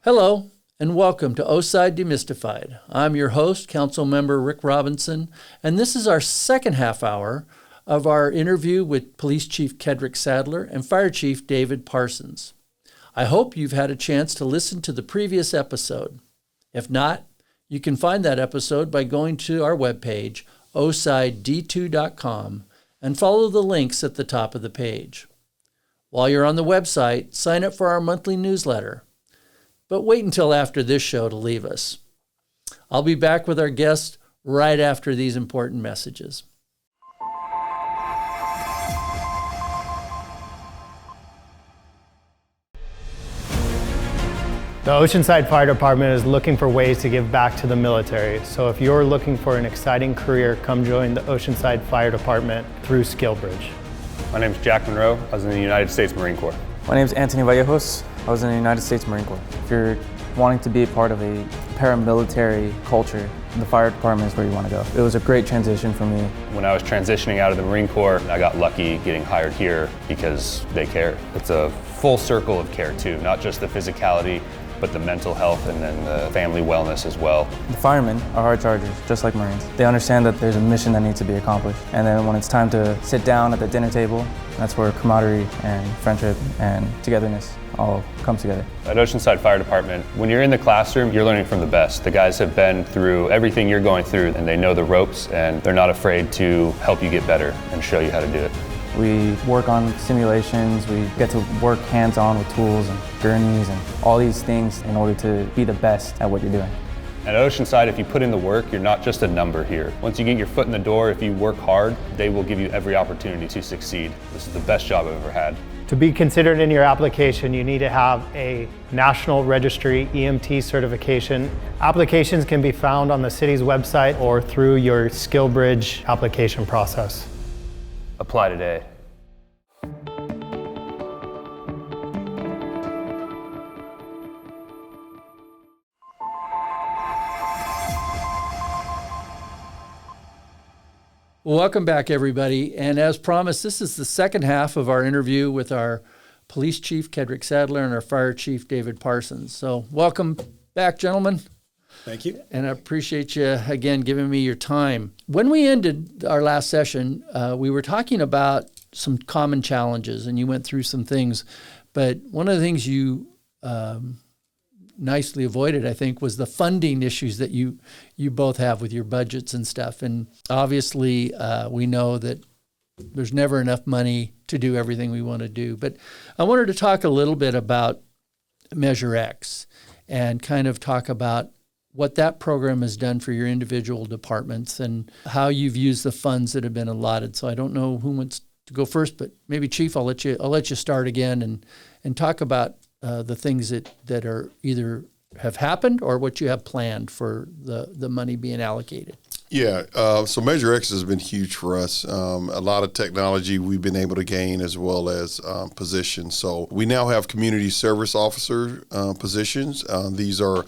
Hello, and welcome to O'side De-Mystified. I'm your host, Council Member Rick Robinson, and this is our second half hour of our interview with Police Chief Kedrick Sadler and Fire Chief David Parsons. I hope you've had a chance to listen to the previous episode. If not, you can find that episode by going to our webpage, OsideD2.com, and follow the links at the top of the page. While you're on the website, sign up for our monthly newsletter. But wait until after this show to leave us. I'll be back with our guest right after these important messages. The Oceanside Fire Department is looking for ways to give back to the military. So if you're looking for an exciting career, come join the Oceanside Fire Department through SkillBridge. My name is Jack Monroe. I was in the United States Marine Corps. My name is Anthony Vallejos. I was in the United States Marine Corps. If you're wanting to be a part of a paramilitary culture, the fire department is where you want to go. It was a great transition for me. When I was transitioning out of the Marine Corps, I got lucky getting hired here because they care. It's a full circle of care too, not just the physicality, but the mental health and then the family wellness as well. The firemen are hard chargers, just like Marines. They understand that there's a mission that needs to be accomplished. And then when it's time to sit down at the dinner table, that's where camaraderie and friendship and togetherness all comes together. At Oceanside Fire Department, when you're in the classroom, you're learning from the best. The guys have been through everything you're going through and they know the ropes and they're not afraid to help you get better and show you how to do it. We work on simulations, we get to work hands-on with tools and gurneys and all these things in order to be the best at what you're doing. At Oceanside, if you put in the work, you're not just a number here. Once you get your foot in the door, if you work hard, they will give you every opportunity to succeed. This is the best job I've ever had. To be considered in your application, you need to have a National Registry EMT certification. Applications can be found on the city's website or through your SkillBridge application process. Apply today. Welcome back, everybody. And as promised, this is the second half of our interview with our Police Chief, Kedrick Sadler, and our Fire Chief, David Parsons. So welcome back, gentlemen. Thank you. And I appreciate you, again, giving me your time. When we ended our last session, we were talking about some common challenges, and you went through some things. But one of the things you nicely avoided, I think, was the funding issues that you both have with your budgets and stuff. And obviously, we know that there's never enough money to do everything we want to do. But I wanted to talk a little bit about Measure X and kind of talk about what that program has done for your individual departments and how you've used the funds that have been allotted. So I don't know who wants to go first, but maybe Chief, I'll let you start again and talk about the things that are either have happened or what you have planned for the money being allocated. Yeah, so Measure X has been huge for us. A lot of technology we've been able to gain as well as positions. So we now have community service officer positions. These are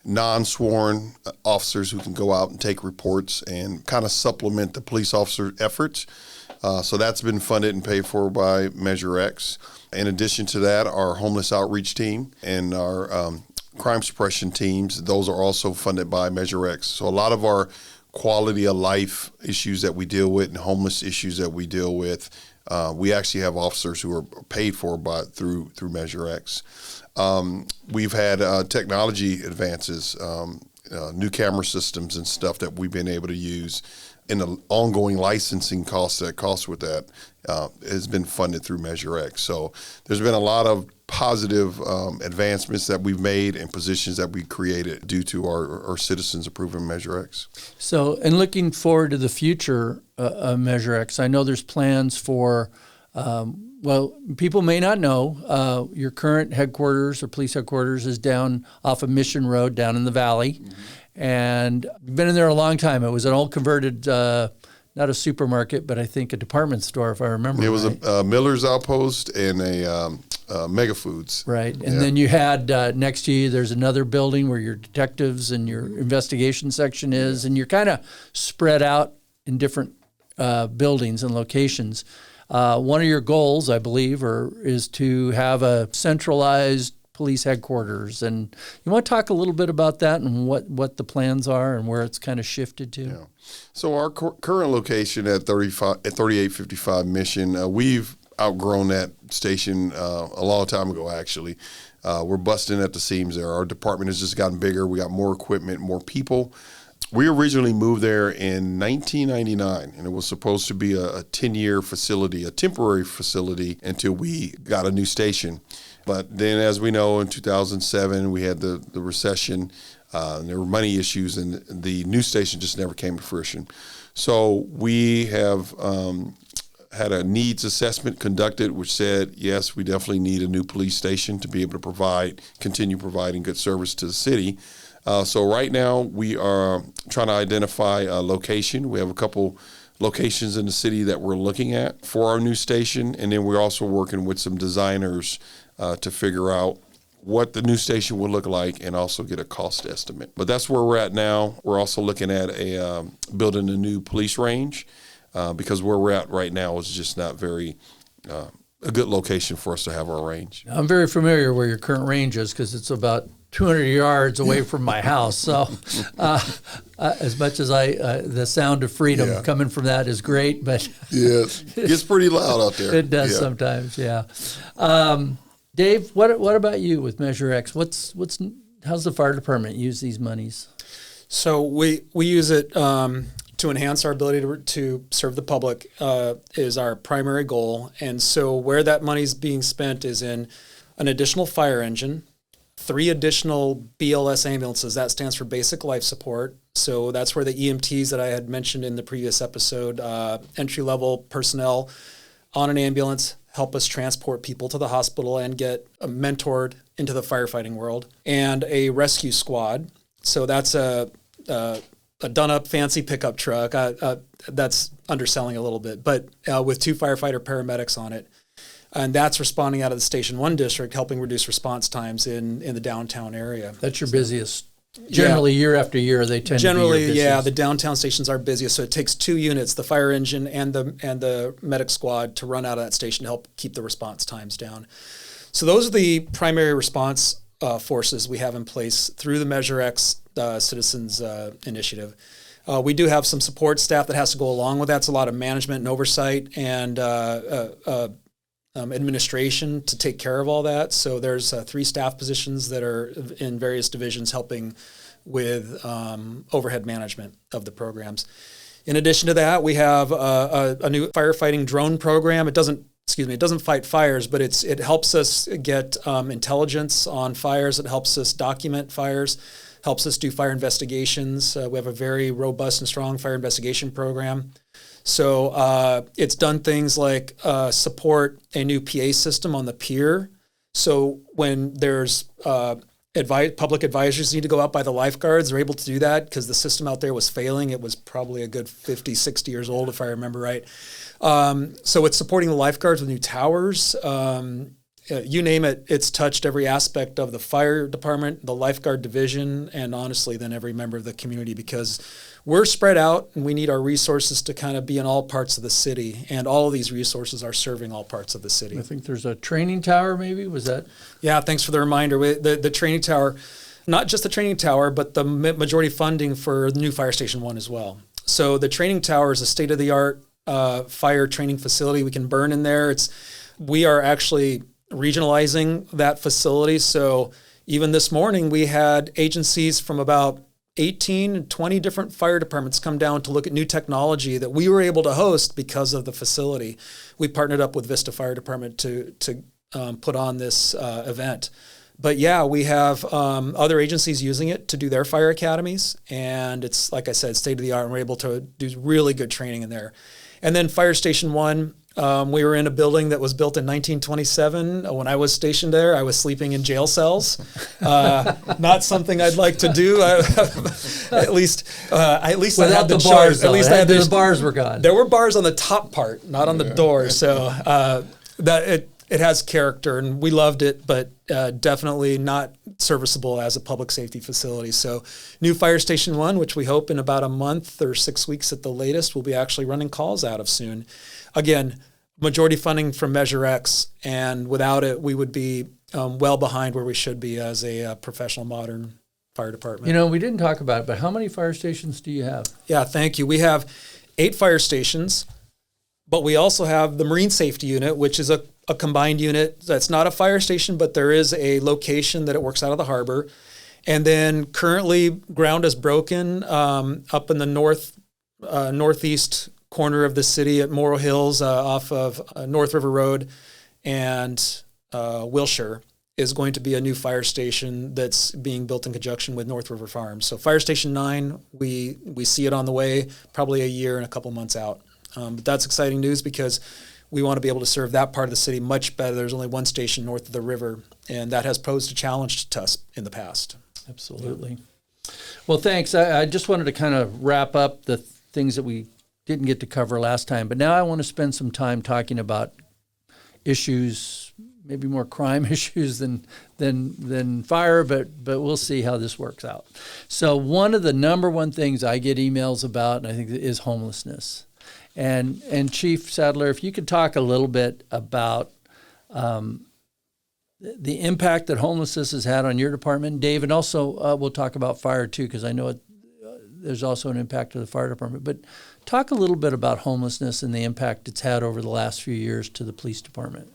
non-sworn officers who can go out and take reports and kind of supplement the police officer efforts. So that's been funded and paid for by Measure X. In addition to that, our homeless outreach team and our crime suppression teams, those are also funded by Measure X. So a lot of our quality of life issues that we deal with and homeless issues that we deal with, we actually have officers who are paid for through Measure X. We've had technology advances, new camera systems and stuff that we've been able to use, and the ongoing licensing costs with that has been funded through Measure X. So there's been a lot of positive advancements that we've made and positions that we created due to our citizens approving Measure X. So, and looking forward to the future of Measure X, I know there's plans for, well, people may not know, your current headquarters or police headquarters is down off of Mission Road down in the valley. Mm-hmm. And I've been in there a long time. It was an old converted, not a supermarket, but I think a department store, if I remember. It was a Miller's Outpost and a Mega Foods. Right. And then you had next to you, there's another building where your detectives and your investigation section is, and you're kind of spread out in different buildings and locations. One of your goals, I believe, is to have a centralized police headquarters. And you want to talk a little bit about that and what the plans are and where it's kind of shifted to? Yeah. So our current location at 3855 Mission, we've outgrown that station a long time ago, actually. We're busting at the seams there. Our department has just gotten bigger. We got more equipment, more people. We originally moved there in 1999, and it was supposed to be a 10-year facility, a temporary facility, until we got a new station. But then, as we know, in 2007, we had the recession. There were money issues, and the new station just never came to fruition. So we have had a needs assessment conducted, which said, yes, we definitely need a new police station to be able to continue providing good service to the city. So right now we are trying to identify a location. We have a couple locations in the city that we're looking at for our new station, and then we're also working with some designers to figure out what the new station will look like and also get a cost estimate. But that's where we're at now. We're also looking at building a new police range because where we're at right now is just not very a good location for us to have our range. I'm very familiar where your current range is because it's about 200 yards away from my house. So as much as the sound of freedom coming from that is great, but yeah, it's pretty loud out there. It does sometimes, yeah. Dave, what about you with Measure X? How's the fire department use these monies? So we use it to enhance our ability to serve the public is our primary goal. And so where that money is being spent is in an additional fire engine, 3 additional BLS ambulances. That stands for basic life support. So that's where the EMTs that I had mentioned in the previous episode, entry-level personnel on an ambulance, help us transport people to the hospital and get mentored into the firefighting world. And a rescue squad. So that's a done-up fancy pickup truck. That's underselling a little bit, but with 2 firefighter paramedics on it. And that's responding out of the Station 1 district, helping reduce response times in the downtown area. That's your busiest. Generally, year after year, they tend to be your busiest. The downtown stations are busiest. So it takes 2 units, the fire engine and the medic squad, to run out of that station to help keep the response times down. So those are the primary response forces we have in place through the Measure X Citizens Initiative. We do have some support staff that has to go along with that. It's a lot of management and oversight and administration to take care of all that. So there's 3 staff positions that are in various divisions helping with overhead management of the programs. In addition to that, we have a new firefighting drone program. It doesn't fight fires, but it helps us get intelligence on fires. It helps us document fires, helps us do fire investigations. We have a very robust and strong fire investigation program. So it's done things like support a new PA system on the pier. So when there's public advisories need to go out by the lifeguards, they're able to do that because the system out there was failing. It was probably a good 50, 60 years old, if I remember right. So it's supporting the lifeguards with new towers. You name it, it's touched every aspect of the fire department, the lifeguard division, and honestly, then every member of the community, because we're spread out and we need our resources to kind of be in all parts of the city, and all of these resources are serving all parts of the city. I think there's a training tower, maybe, was that? Yeah, thanks for the reminder. The training tower, not just the training tower, but the majority funding for the new Fire Station 1 as well. So the training tower is a state-of-the-art fire training facility. We can burn in there. We are actually regionalizing that facility. So even this morning, we had agencies from about 18 and 20 different fire departments come down to look at new technology that we were able to host because of the facility. We partnered up with Vista Fire Department to put on this event. But yeah, we have other agencies using it to do their fire academies. And it's, like I said, state-of-the-art, and we're able to do really good training in there. And then Fire Station 1, we were in a building that was built in 1927. When I was stationed there, I was sleeping in jail cells. Not something I'd like to do. At least I had the bars. At least I had the bars were gone. There were bars on the top part, not on the door. So that it has character, and we loved it, but definitely not serviceable as a public safety facility. So new Fire Station 1, which we hope in about a month or 6 weeks at the latest, we'll be actually running calls out of soon. Again, majority funding from Measure X, and without it, we would be well behind where we should be as a professional modern fire department. You know, we didn't talk about it, but how many fire stations do you have? Yeah, thank you. We have 8 fire stations, but we also have the Marine Safety Unit, which is a combined unit. That's not a fire station, but there is a location that it works out of the harbor. And then currently ground is broken up in the northeast corner of the city at Morro Hills off of North River Road and Wilshire is going to be a new fire station that's being built in conjunction with North River Farms. So Fire Station 9, we see it on the way, probably a year and a couple months out. But that's exciting news because we want to be able to serve that part of the city much better. There's only one station north of the river, and that has posed a challenge to us in the past. Absolutely. Well, thanks. I just wanted to kind of wrap up the things that we didn't get to cover last time, but now I want to spend some time talking about issues, maybe more crime issues than fire, but we'll see how this works out. So one of the number one things I get emails about, and I think is homelessness. And Chief Sadler, if you could talk a little bit about the impact that homelessness has had on your department, Dave, and also we'll talk about fire too, because I know there's also an impact to the fire department. But talk a little bit about homelessness and the impact it's had over the last few years to the police department.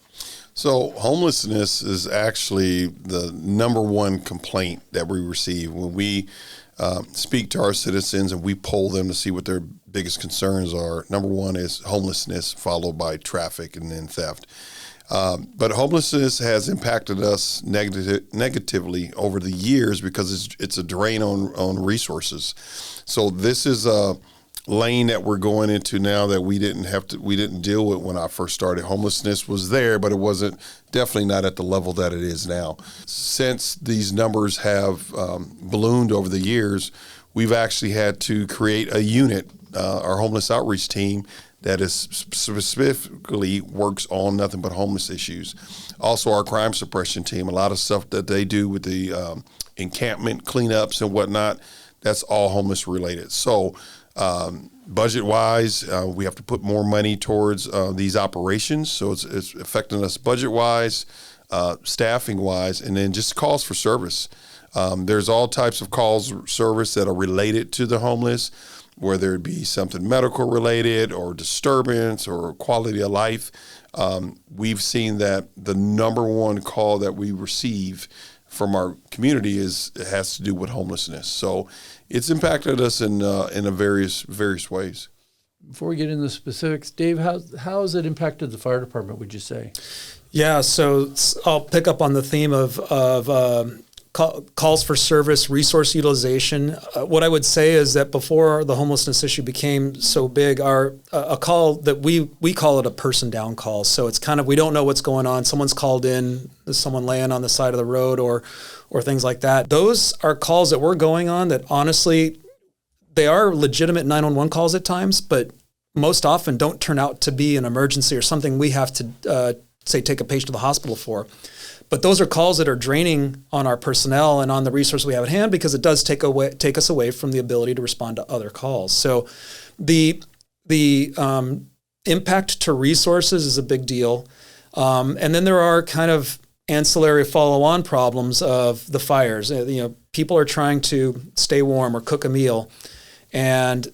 So homelessness is actually the number one complaint that we receive when we speak to our citizens and we poll them to see what their biggest concerns are. Number one is homelessness, followed by traffic and then theft. But homelessness has impacted us negatively over the years because it's a drain on resources. So this is a lane that we're going into now that we didn't deal with when I first started. Homelessness was there, but it wasn't definitely not at the level that it is now. Since these numbers have ballooned over the years, we've actually had to create a unit, our homeless outreach team, that is specifically works on nothing but homeless issues. Also, our crime suppression team, a lot of stuff that they do with the encampment cleanups and whatnot, that's all homeless related. So budget-wise, we have to put more money towards these operations. So it's affecting us budget-wise, staffing-wise, and then just calls for service. There's all types of calls service that are related to the homeless, whether it be something medical related or disturbance or quality of life. We've seen that the number one call that we receive from our community has to do with homelessness. So it's impacted us in a various ways. Before we get into the specifics, Dave, how has it impacted the fire department, would you say? Yeah, so I'll pick up on the theme of calls for service, resource utilization. What I would say is that before the homelessness issue became so big, a call that we call it a person down call. So it's kind of, we don't know what's going on. Someone's called in, there's someone laying on the side of the road or things like that. Those are calls that we're going on that honestly, they are legitimate 911 calls at times, but most often don't turn out to be an emergency or something we have to, say, take a patient to the hospital for. But those are calls that are draining on our personnel and on the resources we have at hand because it does take us away from the ability to respond to other calls. So the impact to resources is a big deal. And then there are kind of ancillary follow-on problems of the fires. People are trying to stay warm or cook a meal. And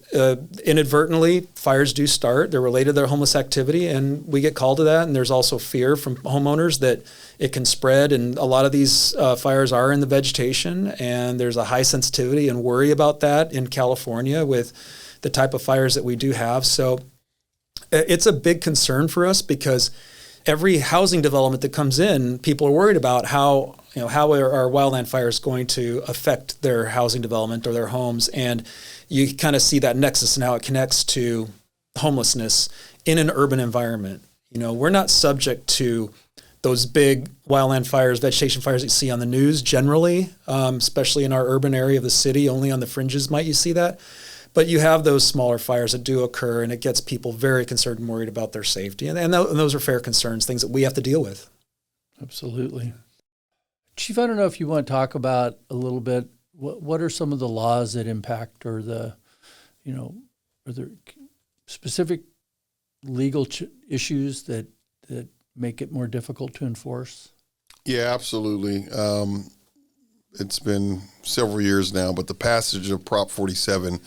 inadvertently, fires do start. They're related to their homeless activity, and we get called to that. And there's also fear from homeowners that it can spread. And a lot of these fires are in the vegetation, and there's a high sensitivity and worry about that in California with the type of fires that we do have. So it's a big concern for us because every housing development that comes in, people are worried about how are wildland fires going to affect their housing development or their homes. And you kind of see that nexus and how it connects to homelessness in an urban environment. We're not subject to those big wildland fires, vegetation fires that you see on the news generally, especially in our urban area of the city. Only on the fringes might you see that. But you have those smaller fires that do occur, and it gets people very concerned and worried about their safety. And those are fair concerns, things that we have to deal with. Absolutely. Chief, I don't know if you want to talk about a little bit, what are some of the laws that impact or are there specific legal issues that make it more difficult to enforce? Yeah, absolutely. It's been several years now, but the passage of Prop 47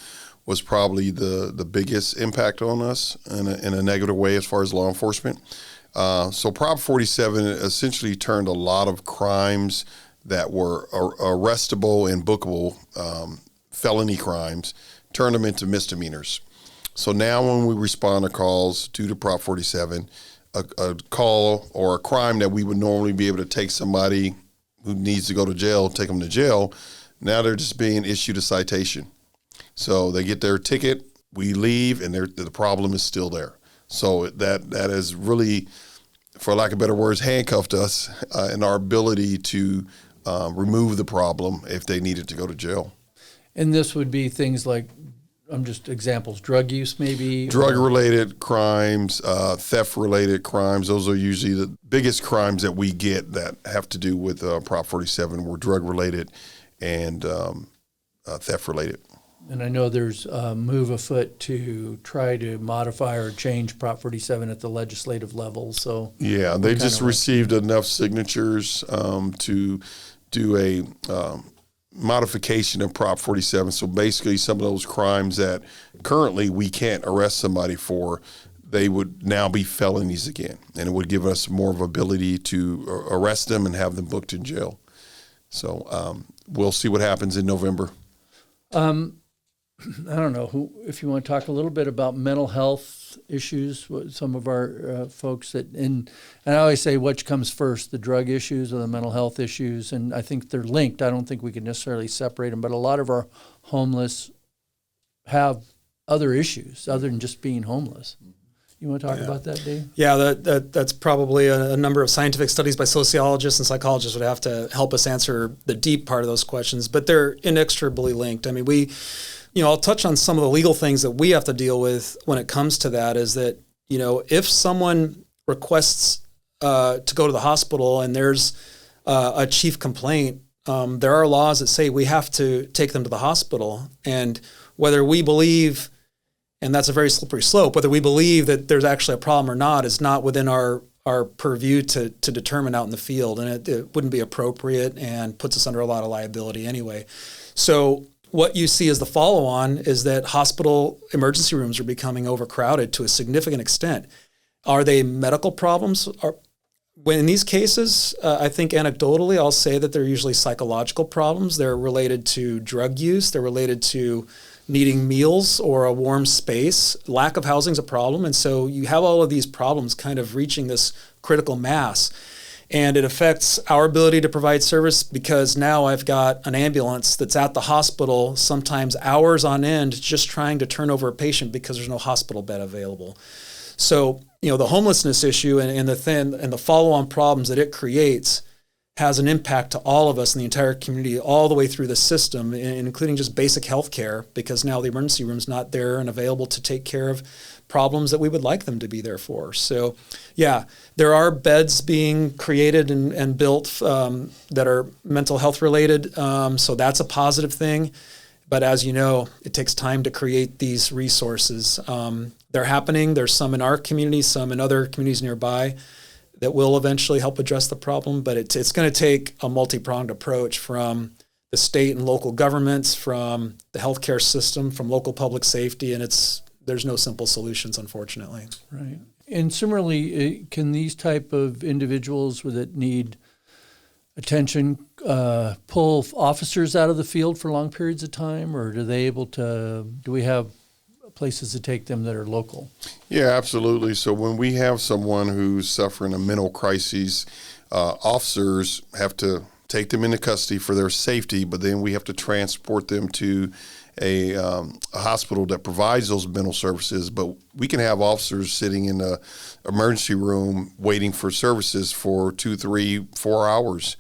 was probably the biggest impact on us in a negative way as far as law enforcement. So Prop 47 essentially turned a lot of crimes that were arrestable and bookable felony crimes, turned them into misdemeanors. So now when we respond to calls due to Prop 47, a call or a crime that we would normally be able to take somebody who needs to go to jail, take them to jail, now they're just being issued a citation. So they get their ticket, we leave, and the problem is still there. So that has really, for lack of better words, handcuffed us in our ability to remove the problem if they needed to go to jail. And this would be things like, just examples, drug use maybe? Drug-related crimes, theft-related crimes. Those are usually the biggest crimes that we get that have to do with Prop 47 were drug-related and theft-related. And I know there's a move afoot to try to modify or change Prop 47 at the legislative level. So yeah, they just received enough signatures to do a modification of Prop 47. So basically some of those crimes that currently we can't arrest somebody for, they would now be felonies again. And it would give us more of ability to arrest them and have them booked in jail. So we'll see what happens in November. I don't know if you want to talk a little bit about mental health issues. Some of our folks and I always say which comes first, the drug issues or the mental health issues, and I think they're linked. I don't think we can necessarily separate them, but a lot of our homeless have other issues other than just being homeless. You want to talk about that, Dave? Yeah, that's probably a number of scientific studies by sociologists and psychologists would have to help us answer the deep part of those questions, but they're inextricably linked. I mean, I'll touch on some of the legal things that we have to deal with when it comes to that is that, if someone requests to go to the hospital and there's a chief complaint, there are laws that say we have to take them to the hospital. And whether we believe, and that's a very slippery slope, whether we believe that there's actually a problem or not is not within our purview to determine out in the field. And it wouldn't be appropriate and puts us under a lot of liability anyway. So what you see as the follow-on is that hospital emergency rooms are becoming overcrowded to a significant extent. Are they medical problems? When in these cases, I think anecdotally, I'll say that they're usually psychological problems. They're related to drug use. They're related to needing meals or a warm space. Lack of housing is a problem. And so you have all of these problems kind of reaching this critical mass. And it affects our ability to provide service because now I've got an ambulance that's at the hospital, sometimes hours on end, just trying to turn over a patient because there's no hospital bed available. So, the homelessness issue and the follow-on problems that it creates has an impact to all of us in the entire community all the way through the system, including just basic health care, because now the emergency room's not there and available to take care of problems that we would like them to be there for. So, yeah, there are beds being created and built that are mental health related. So that's a positive thing. But as you know, it takes time to create these resources. They're happening. There's some in our community, some in other communities nearby that will eventually help address the problem. But it's going to take a multi-pronged approach from the state and local governments, from the healthcare system, from local public safety, and there's no simple solutions, unfortunately. Right. And similarly, can these type of individuals that need attention pull officers out of the field for long periods of time, or do we have places to take them that are local? Yeah, absolutely. So when we have someone who's suffering a mental crisis, officers have to take them into custody for their safety, but then we have to transport them to a hospital that provides those mental services. But we can have officers sitting in the emergency room waiting for services for 2, 3, 4 hours.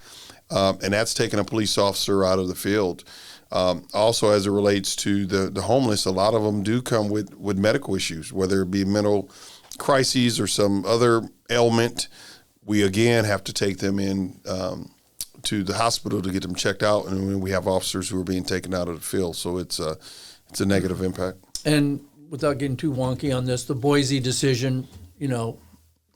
And that's taking a police officer out of the field. Also, as it relates to the homeless, a lot of them do come with medical issues, whether it be mental crises or some other ailment. We, again, have to take them in to the hospital to get them checked out, and we have officers who are being taken out of the field. So it's a negative impact. And without getting too wonky on this, the Boise decision,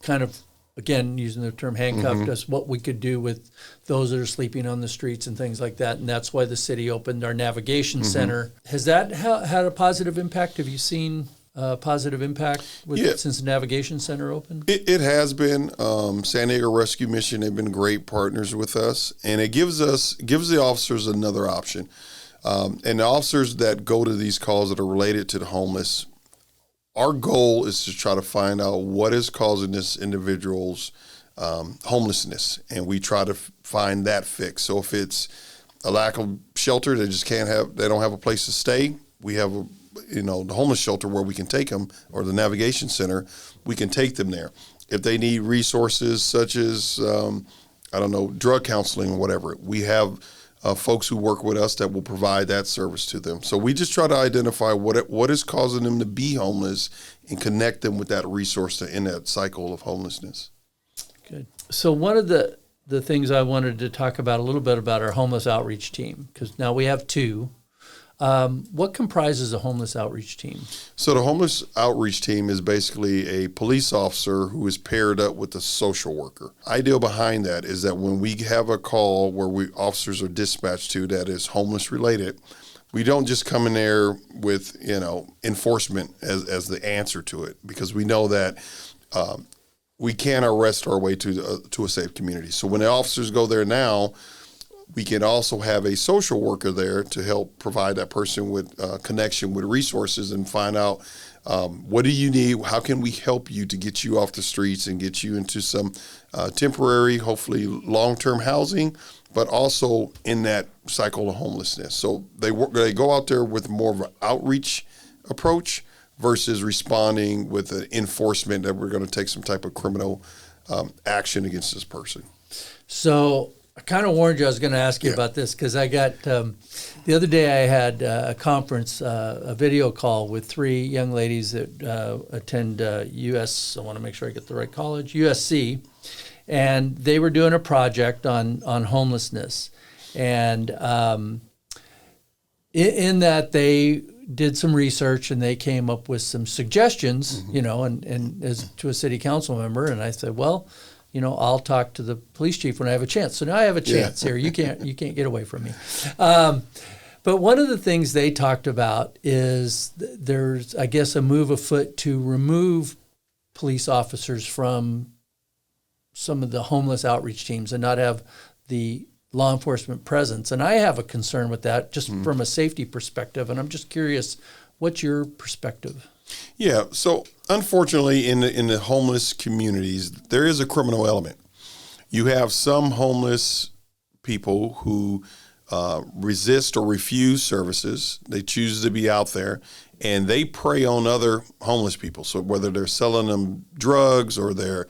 kind of again, using the term handcuffed us, what we could do with those that are sleeping on the streets and things like that. And that's why the city opened our navigation center. Has that had a positive impact? Have you seen a positive impact since the navigation center opened? It has been. San Diego Rescue Mission, they've been great partners with us, and it gives the officers another option. And the officers that go to these calls that are related to the homeless, our goal is to try to find out what is causing this individual's homelessness, and we try to find that fix. So if it's a lack of shelter, they don't have a place to stay, we have the homeless shelter where we can take them, or the navigation center, we can take them there. If they need resources such as, drug counseling or whatever, we have folks who work with us that will provide that service to them. So we just try to identify what is causing them to be homeless and connect them with that resource to end that cycle of homelessness. Good. So one of the things I wanted to talk about a little bit about our homeless outreach team, because now we have two. What comprises a homeless outreach team? So the homeless outreach team is basically a police officer who is paired up with a social worker. Idea behind that is that when we have a call where officers are dispatched to that is homeless related, we don't just come in there with enforcement as the answer to it, because we know that we can't arrest our way to a safe community. So when the officers go there now, we can also have a social worker there to help provide that person with connection with resources and find out what do you need, how can we help you to get you off the streets and get you into some temporary, hopefully long-term housing, but also in that cycle of homelessness. So they go out there with more of an outreach approach versus responding with an enforcement that we're going to take some type of criminal action against this person. So I kind of warned you I was going to ask you about this, because I got, the other day I had a conference, a video call with three young ladies that attend I want to make sure I get the right college, USC, and they were doing a project on homelessness. And in that they did some research and they came up with some suggestions, and as to a city council member, and I said, well, I'll talk to the police chief when I have a chance. So now I have a chance here. You can't get away from me. But one of the things they talked about is there's, I guess, a move afoot to remove police officers from some of the homeless outreach teams and not have the law enforcement presence. And I have a concern with that just from a safety perspective. And I'm just curious, what's your perspective? Yeah, so unfortunately in the homeless communities, there is a criminal element. You have some homeless people who resist or refuse services. They choose to be out there, and they prey on other homeless people. So whether they're selling them drugs or they're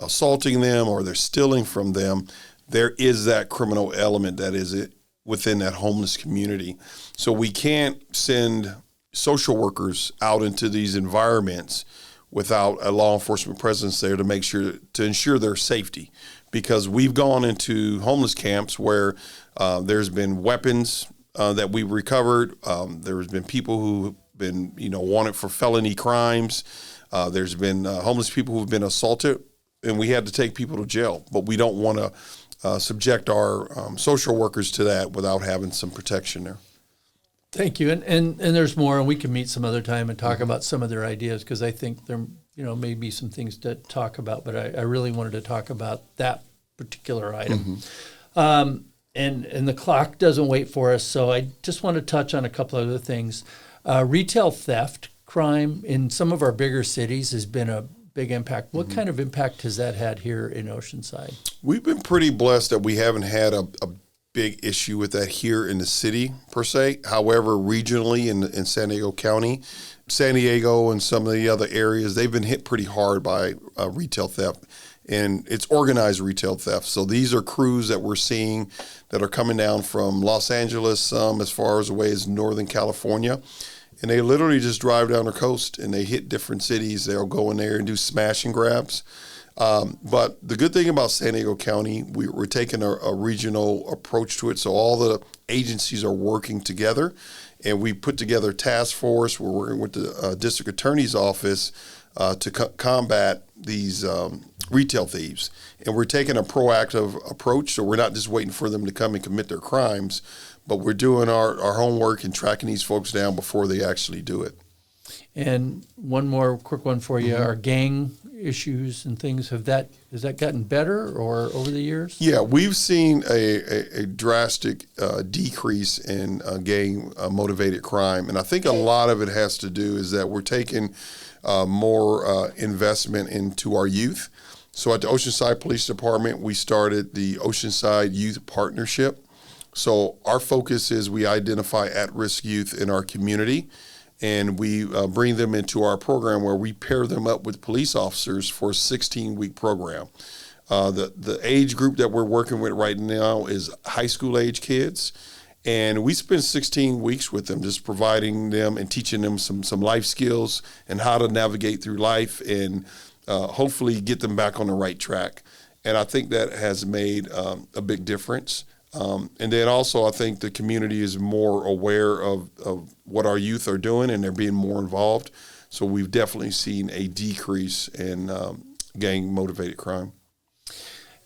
assaulting them or they're stealing from them, there is that criminal element that is within that homeless community. So we can't send social workers out into these environments without a law enforcement presence there to ensure their safety, because we've gone into homeless camps where there's been weapons that we've recovered. There's been people who've been wanted for felony crimes. There's been homeless people who've been assaulted, and we had to take people to jail. But we don't want to subject our social workers to that without having some protection there. Thank you. And there's more, and we can meet some other time and talk about some of their ideas, because I think there may be some things to talk about, but I really wanted to talk about that particular item. And the clock doesn't wait for us, so I just want to touch on a couple other things. Retail theft crime in some of our bigger cities has been a big impact. What kind of impact has that had here in Oceanside? We've been pretty blessed that we haven't had a big issue with that here in the city per se. However, regionally in San Diego County, San Diego and some of the other areas, they've been hit pretty hard by retail theft, and it's organized retail theft. So these are crews that we're seeing that are coming down from Los Angeles, some as far as away as Northern California, and they literally just drive down the coast and they hit different cities. They'll go in there and do smash and grabs. But the good thing about San Diego County, we're taking a regional approach to it. So all the agencies are working together, and we put together a task force. We're working with the district attorney's office to combat these retail thieves. And we're taking a proactive approach, so we're not just waiting for them to come and commit their crimes, but we're doing our homework and tracking these folks down before they actually do it. And one more quick one for you: Our gang issues and things, has that gotten better or over the years? Yeah, we've seen a drastic decrease in gang motivated crime, and I think a lot of it has to do is that we're taking more investment into our youth. So at the Oceanside Police Department, we started the Oceanside Youth Partnership. So our focus is we identify at-risk youth in our community, and we bring them into our program where we pair them up with police officers for a 16-week program. The age group that we're working with right now is high school age kids, and we spend 16 weeks with them, just providing them and teaching them some life skills and how to navigate through life and hopefully get them back on the right track. And I think that has made a big difference. And then also I think the community is more aware of what our youth are doing, and they're being more involved. So we've definitely seen a decrease in gang-motivated crime.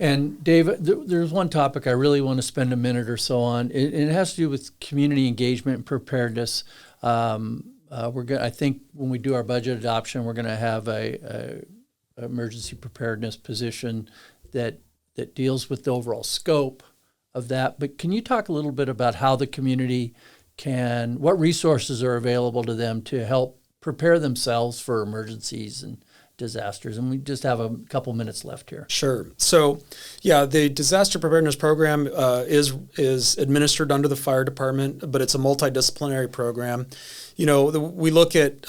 And Dave, there's one topic I really want to spend a minute or so on. It has to do with community engagement and preparedness. I think when we do our budget adoption, we're going to have a emergency preparedness position that deals with the overall scope of that. But can you talk a little bit about how the community what resources are available to them to help prepare themselves for emergencies and disasters? And we just have a couple minutes left here. Sure. So, yeah, the disaster preparedness program is administered under the fire department, but it's a multidisciplinary program. You know, we look at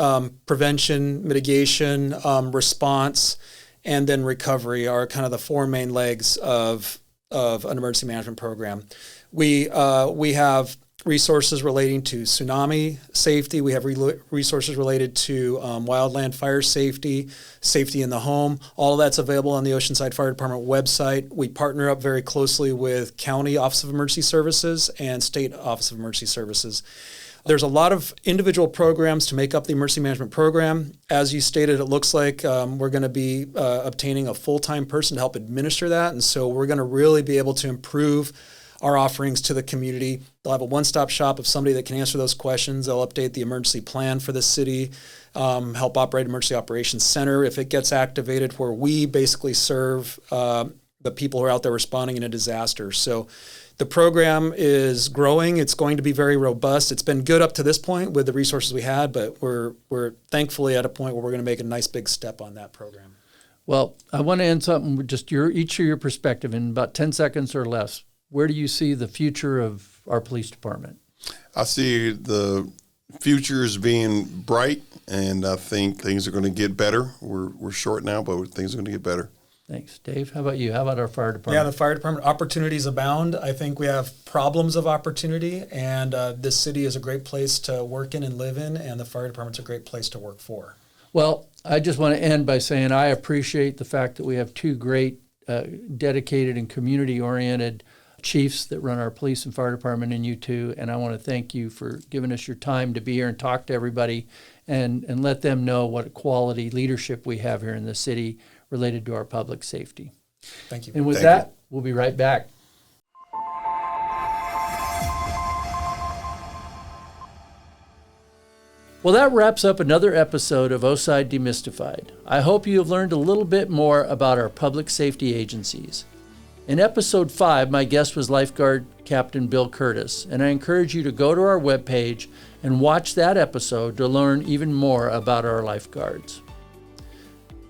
prevention, mitigation, response, and then recovery are kind of the four main legs of an emergency management program. We have resources relating to tsunami safety. We have resources related to wildland fire safety, safety in the home. All of that's available on the Oceanside Fire Department website. We partner up very closely with County Office of Emergency Services and State Office of Emergency Services. There's a lot of individual programs to make up the emergency management program. As you stated, it looks like we're going to be obtaining a full-time person to help administer that. And so we're going to really be able to improve our offerings to the community. They'll have a one-stop shop of somebody that can answer those questions. They'll update the emergency plan for the city, help operate Emergency Operations Center if it gets activated, where we basically serve the people who are out there responding in a disaster. So the program is growing. It's going to be very robust. It's been good up to this point with the resources we had, but we're thankfully at a point where we're going to make a nice big step on that program. Well, I want to end something with just each of your perspective in about 10 seconds or less. Where do you see the future of our police department? I see the future as being bright, and I think things are going to get better. We're short now, but things are going to get better. Thanks. Dave, how about you? How about our fire department? Yeah, the fire department, opportunities abound. I think we have problems of opportunity, and this city is a great place to work in and live in, and the fire department's a great place to work for. Well, I just want to end by saying I appreciate the fact that we have two great, dedicated and community-oriented chiefs that run our police and fire department, and you too. And I want to thank you for giving us your time to be here and talk to everybody and let them know what quality leadership we have here in the city related to our public safety. Thank you. And with that, we'll be right back. Well, that wraps up another episode of O'side Demystified. I hope you have learned a little bit more about our public safety agencies. In episode 5, my guest was lifeguard Captain Bill Curtis, and I encourage you to go to our webpage and watch that episode to learn even more about our lifeguards.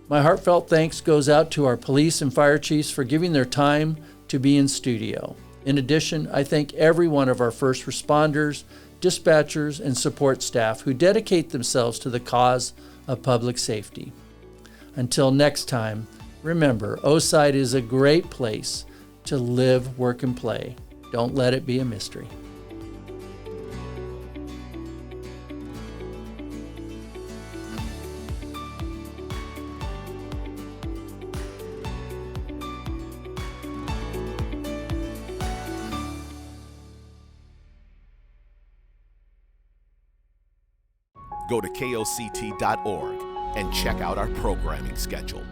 My heartfelt thanks goes out to our police and fire chiefs for giving their time to be in studio. In addition, I thank every one of our first responders, dispatchers, and support staff who dedicate themselves to the cause of public safety. Until next time, remember, O'side is a great place to live, work, and play. Don't let it be a mystery. Go to KOCT.org and check out our programming schedule.